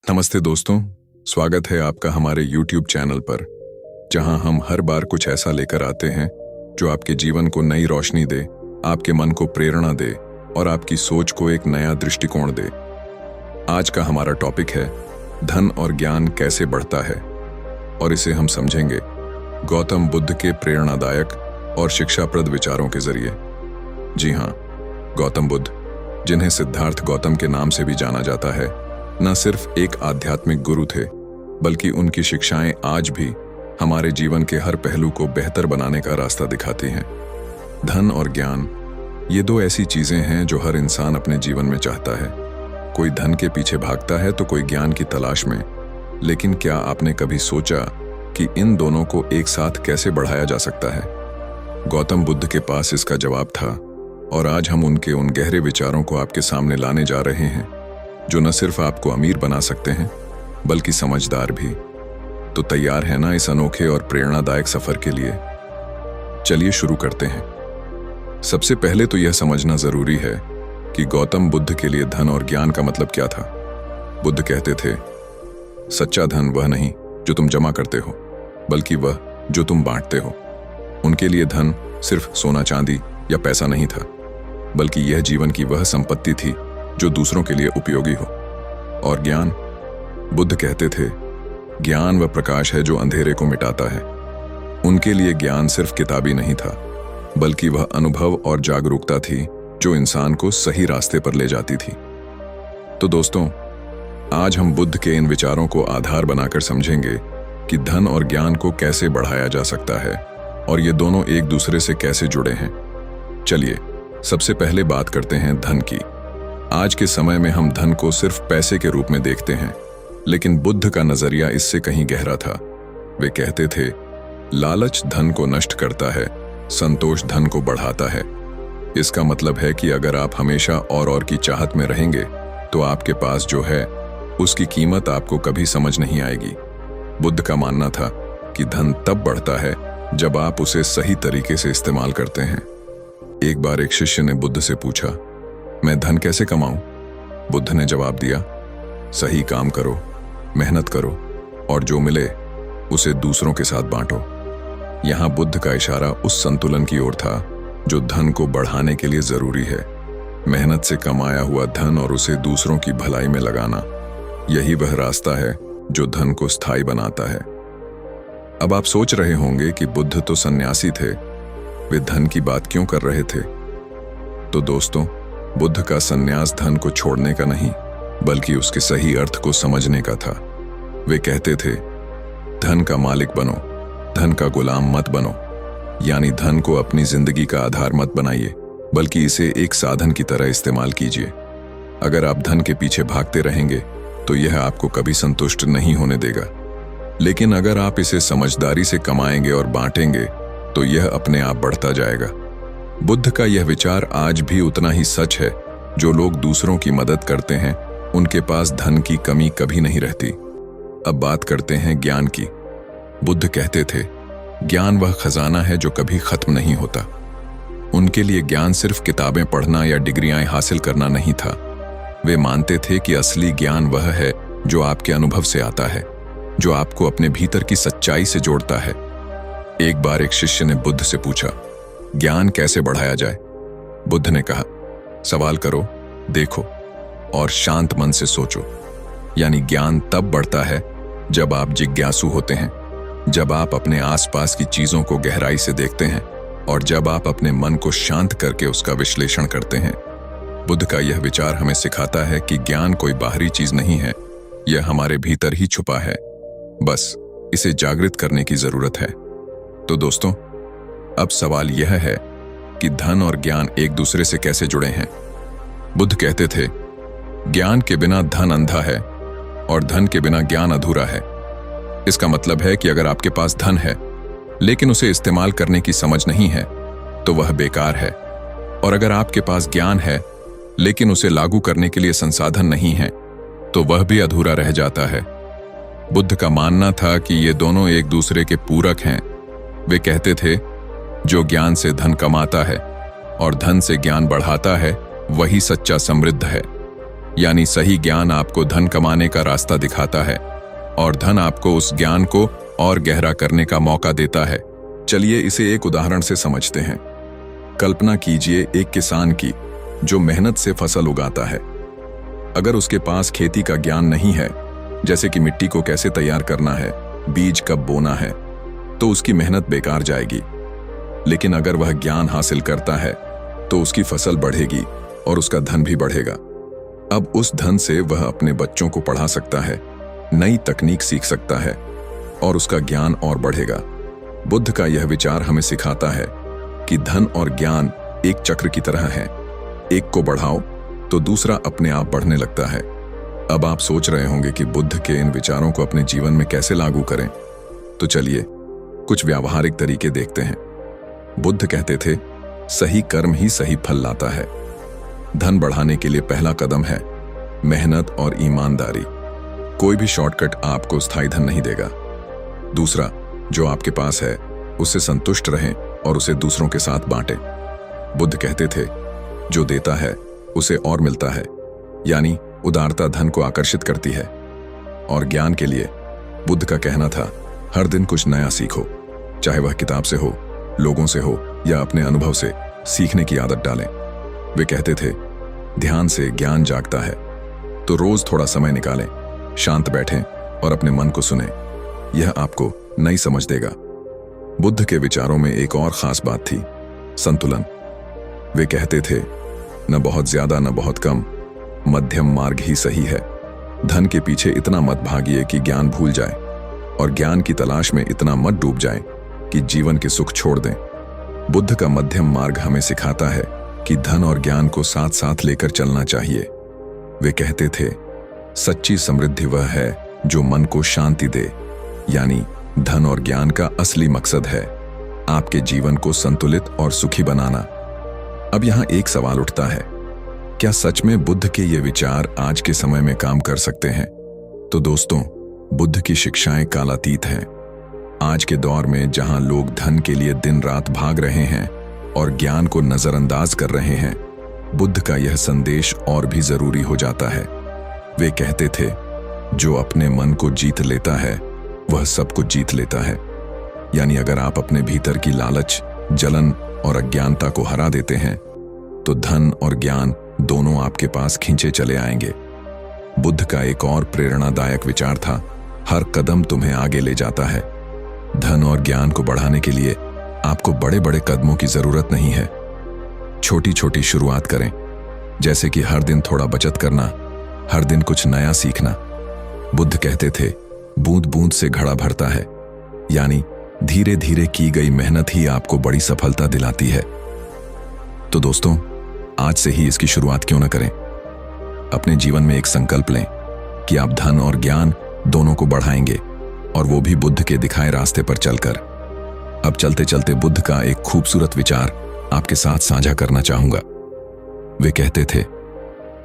नमस्ते दोस्तों, स्वागत है आपका हमारे YouTube चैनल पर, जहां हम हर बार कुछ ऐसा लेकर आते हैं जो आपके जीवन को नई रोशनी दे, आपके मन को प्रेरणा दे और आपकी सोच को एक नया दृष्टिकोण दे। आज का हमारा टॉपिक है धन और ज्ञान कैसे बढ़ता है, और इसे हम समझेंगे गौतम बुद्ध के प्रेरणादायक और शिक्षाप्रद विचारों के जरिए। जी हाँ, गौतम बुद्ध, जिन्हें सिद्धार्थ गौतम के नाम से भी जाना जाता है, न सिर्फ एक आध्यात्मिक गुरु थे, बल्कि उनकी शिक्षाएं आज भी हमारे जीवन के हर पहलू को बेहतर बनाने का रास्ता दिखाती हैं। धन और ज्ञान, ये दो ऐसी चीजें हैं जो हर इंसान अपने जीवन में चाहता है। कोई धन के पीछे भागता है तो कोई ज्ञान की तलाश में। लेकिन क्या आपने कभी सोचा कि इन दोनों को एक साथ कैसे बढ़ाया जा सकता है? गौतम बुद्ध के पास इसका जवाब था, और आज हम उनके उन गहरे विचारों को आपके सामने लाने जा रहे हैं जो न सिर्फ आपको अमीर बना सकते हैं, बल्कि समझदार भी। तो तैयार है ना इस अनोखे और प्रेरणादायक सफर के लिए? चलिए शुरू करते हैं। सबसे पहले तो यह समझना जरूरी है कि गौतम बुद्ध के लिए धन और ज्ञान का मतलब क्या था। बुद्ध कहते थे, सच्चा धन वह नहीं जो तुम जमा करते हो, बल्कि वह जो तुम बांटते हो। उनके लिए धन सिर्फ सोना चांदी या पैसा नहीं था, बल्कि यह जीवन की वह संपत्ति थी जो दूसरों के लिए उपयोगी हो। और ज्ञान, बुद्ध कहते थे, ज्ञान वह प्रकाश है जो अंधेरे को मिटाता है। उनके लिए ज्ञान सिर्फ किताबी नहीं था, बल्कि वह अनुभव और जागरूकता थी जो इंसान को सही रास्ते पर ले जाती थी। तो दोस्तों, आज हम बुद्ध के इन विचारों को आधार बनाकर समझेंगे कि धन और ज्ञान को कैसे बढ़ाया जा सकता है और ये दोनों एक दूसरे से कैसे जुड़े हैं। चलिए सबसे पहले बात करते हैं धन की। आज के समय में हम धन को सिर्फ पैसे के रूप में देखते हैं, लेकिन बुद्ध का नजरिया इससे कहीं गहरा था। वे कहते थे, लालच धन को नष्ट करता है, संतोष धन को बढ़ाता है। इसका मतलब है कि अगर आप हमेशा और की चाहत में रहेंगे तो आपके पास जो है उसकी कीमत आपको कभी समझ नहीं आएगी। बुद्ध का मानना था कि धन तब बढ़ता है जब आप उसे सही तरीके से इस्तेमाल करते हैं। एक बार एक शिष्य ने बुद्ध से पूछा, मैं धन कैसे कमाऊं? बुद्ध ने जवाब दिया, सही काम करो, मेहनत करो और जो मिले उसे दूसरों के साथ बांटो। यहां बुद्ध का इशारा उस संतुलन की ओर था जो धन को बढ़ाने के लिए जरूरी है। मेहनत से कमाया हुआ धन और उसे दूसरों की भलाई में लगाना, यही वह रास्ता है जो धन को स्थायी बनाता है। अब आप सोच रहे होंगे कि बुद्ध तो सन्यासी थे, वे धन की बात क्यों कर रहे थे? तो दोस्तों, बुद्ध का सन्यास धन को छोड़ने का नहीं, बल्कि उसके सही अर्थ को समझने का था। वे कहते थे, धन का मालिक बनो, धन का गुलाम मत बनो। यानी धन को अपनी जिंदगी का आधार मत बनाइए, बल्कि इसे एक साधन की तरह इस्तेमाल कीजिए। अगर आप धन के पीछे भागते रहेंगे तो यह आपको कभी संतुष्ट नहीं होने देगा, लेकिन अगर आप इसे समझदारी से कमाएंगे और बांटेंगे तो यह अपने आप बढ़ता जाएगा। बुद्ध का यह विचार आज भी उतना ही सच है। जो लोग दूसरों की मदद करते हैं, उनके पास धन की कमी कभी नहीं रहती। अब बात करते हैं ज्ञान की। बुद्ध कहते थे, ज्ञान वह खजाना है जो कभी खत्म नहीं होता। उनके लिए ज्ञान सिर्फ किताबें पढ़ना या डिग्रियां हासिल करना नहीं था। वे मानते थे कि असली ज्ञान वह है जो आपके अनुभव से आता है, जो आपको अपने भीतर की सच्चाई से जोड़ता है। एक बार एक शिष्य ने बुद्ध से पूछा, ज्ञान कैसे बढ़ाया जाए? बुद्ध ने कहा, सवाल करो, देखो और शांत मन से सोचो। यानी ज्ञान तब बढ़ता है जब आप जिज्ञासु होते हैं, जब आप अपने आसपास की चीजों को गहराई से देखते हैं और जब आप अपने मन को शांत करके उसका विश्लेषण करते हैं। बुद्ध का यह विचार हमें सिखाता है कि ज्ञान कोई बाहरी चीज नहीं है, यह हमारे भीतर ही छुपा है, बस इसे जागृत करने की जरूरत है। तो दोस्तों, अब सवाल यह है कि धन और ज्ञान एक दूसरे से कैसे जुड़े हैं। बुद्ध कहते थे, ज्ञान के बिना धन अंधा है और धन के बिना ज्ञान अधूरा है। इसका मतलब है कि अगर आपके पास धन है लेकिन उसे इस्तेमाल करने की समझ नहीं है तो वह बेकार है, और अगर आपके पास ज्ञान है लेकिन उसे लागू करने के लिए संसाधन नहीं है तो वह भी अधूरा रह जाता है। बुद्ध का मानना था कि ये दोनों एक दूसरे के पूरक हैं। वे कहते थे, जो ज्ञान से धन कमाता है और धन से ज्ञान बढ़ाता है, वही सच्चा समृद्ध है। यानी सही ज्ञान आपको धन कमाने का रास्ता दिखाता है और धन आपको उस ज्ञान को और गहरा करने का मौका देता है। चलिए इसे एक उदाहरण से समझते हैं। कल्पना कीजिए एक किसान की जो मेहनत से फसल उगाता है। अगर उसके पास खेती का ज्ञान नहीं है, जैसे कि मिट्टी को कैसे तैयार करना है, बीज कब बोना है, तो उसकी मेहनत बेकार जाएगी। लेकिन अगर वह ज्ञान हासिल करता है तो उसकी फसल बढ़ेगी और उसका धन भी बढ़ेगा। अब उस धन से वह अपने बच्चों को पढ़ा सकता है, नई तकनीक सीख सकता है और उसका ज्ञान और बढ़ेगा। बुद्ध का यह विचार हमें सिखाता है कि धन और ज्ञान एक चक्र की तरह है। एक को बढ़ाओ तो दूसरा अपने आप बढ़ने लगता है। अब आप सोच रहे होंगे कि बुद्ध के इन विचारों को अपने जीवन में कैसे लागू करें। तो चलिए कुछ व्यावहारिक तरीके देखते हैं। बुद्ध कहते थे, सही कर्म ही सही फल लाता है। धन बढ़ाने के लिए पहला कदम है मेहनत और ईमानदारी। कोई भी शॉर्टकट आपको स्थायी धन नहीं देगा। दूसरा, जो आपके पास है उससे संतुष्ट रहें और उसे दूसरों के साथ बांटें। बुद्ध कहते थे, जो देता है उसे और मिलता है, यानी उदारता धन को आकर्षित करती है। और ज्ञान के लिए बुद्ध का कहना था, हर दिन कुछ नया सीखो, चाहे वह किताब से हो, लोगों से हो या अपने अनुभव से। सीखने की आदत डालें। वे कहते थे, ध्यान से ज्ञान जागता है, तो रोज थोड़ा समय निकालें, शांत बैठें और अपने मन को सुनें। यह आपको नई समझ देगा। बुद्ध के विचारों में एक और खास बात थी, संतुलन। वे कहते थे, न बहुत ज्यादा न बहुत कम, मध्यम मार्ग ही सही है। धन के पीछे इतना मत भागिए कि ज्ञान भूल जाए और ज्ञान की तलाश में इतना मत डूब जाए कि जीवन के सुख छोड़ दें। बुद्ध का मध्यम मार्ग हमें सिखाता है कि धन और ज्ञान को साथ साथ लेकर चलना चाहिए। वे कहते थे, सच्ची समृद्धि वह है जो मन को शांति दे, यानी धन और ज्ञान का असली मकसद है आपके जीवन को संतुलित और सुखी बनाना। अब यहां एक सवाल उठता है, क्या सच में बुद्ध के ये विचार आज के समय में काम कर सकते हैं? तो दोस्तों, बुद्ध की शिक्षाएं कालातीत हैं। आज के दौर में जहां लोग धन के लिए दिन रात भाग रहे हैं और ज्ञान को नजरअंदाज कर रहे हैं, बुद्ध का यह संदेश और भी जरूरी हो जाता है। वे कहते थे, जो अपने मन को जीत लेता है वह सब कुछ जीत लेता है। यानी अगर आप अपने भीतर की लालच, जलन और अज्ञानता को हरा देते हैं तो धन और ज्ञान दोनों आपके पास खींचे चले आएंगे। बुद्ध का एक और प्रेरणादायक विचार था, हर कदम तुम्हें आगे ले जाता है। धन और ज्ञान को बढ़ाने के लिए आपको बड़े बड़े कदमों की जरूरत नहीं है। छोटी छोटी शुरुआत करें, जैसे कि हर दिन थोड़ा बचत करना, हर दिन कुछ नया सीखना। बुद्ध कहते थे, बूंद बूंद से घड़ा भरता है, यानी धीरे धीरे की गई मेहनत ही आपको बड़ी सफलता दिलाती है। तो दोस्तों, आज से ही इसकी शुरुआत क्यों न करें? अपने जीवन में एक संकल्प लें कि आप धन और ज्ञान दोनों को बढ़ाएंगे, और वो भी बुद्ध के दिखाए रास्ते पर चलकर। अब चलते चलते बुद्ध का एक खूबसूरत विचार आपके साथ साझा करना चाहूंगा। वे कहते थे,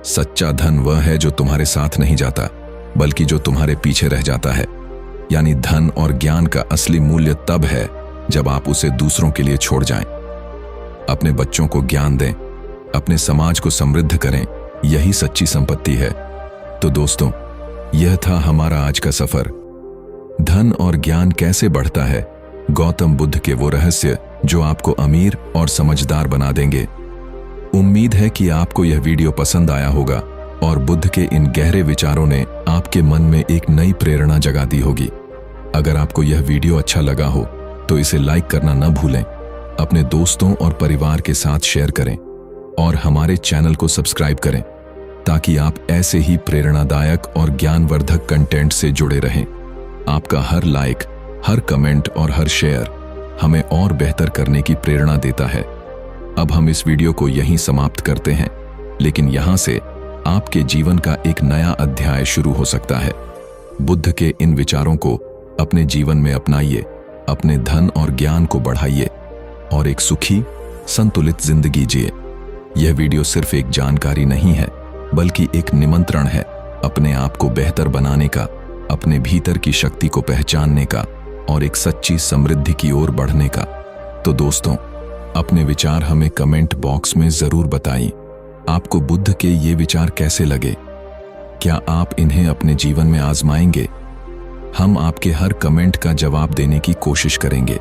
सच्चा धन वह है जो तुम्हारे साथ नहीं जाता, बल्कि जो तुम्हारे पीछे रह जाता है। यानी धन और ज्ञान का असली मूल्य तब है जब आप उसे दूसरों के लिए छोड़ जाएं। अपने बच्चों को ज्ञान दें, अपने समाज को समृद्ध करें, यही सच्ची संपत्ति है। तो दोस्तों, यह था हमारा आज का सफर। धन और ज्ञान कैसे बढ़ता है, गौतम बुद्ध के वो रहस्य जो आपको अमीर और समझदार बना देंगे। उम्मीद है कि आपको यह वीडियो पसंद आया होगा और बुद्ध के इन गहरे विचारों ने आपके मन में एक नई प्रेरणा जगा दी होगी। अगर आपको यह वीडियो अच्छा लगा हो तो इसे लाइक करना न भूलें, अपने दोस्तों और परिवार के साथ शेयर करें और हमारे चैनल को सब्सक्राइब करें ताकि आप ऐसे ही प्रेरणादायक और ज्ञानवर्धक कंटेंट से जुड़े रहें। आपका हर लाइक, हर कमेंट और हर शेयर हमें और बेहतर करने की प्रेरणा देता है। अब हम इस वीडियो को यहीं समाप्त करते हैं, लेकिन यहां से आपके जीवन का एक नया अध्याय शुरू हो सकता है। बुद्ध के इन विचारों को अपने जीवन में अपनाइए, अपने धन और ज्ञान को बढ़ाइए और एक सुखी, संतुलित जिंदगी जिए। यह वीडियो सिर्फ एक जानकारी नहीं है, बल्कि एक निमंत्रण है अपने आप को बेहतर बनाने का, अपने भीतर की शक्ति को पहचानने का और एक सच्ची समृद्धि की ओर बढ़ने का। तो दोस्तों, अपने विचार हमें कमेंट बॉक्स में जरूर बताइए। आपको बुद्ध के ये विचार कैसे लगे क्या आप इन्हें अपने जीवन में आजमाएंगे? हम आपके हर कमेंट का जवाब देने की कोशिश करेंगे।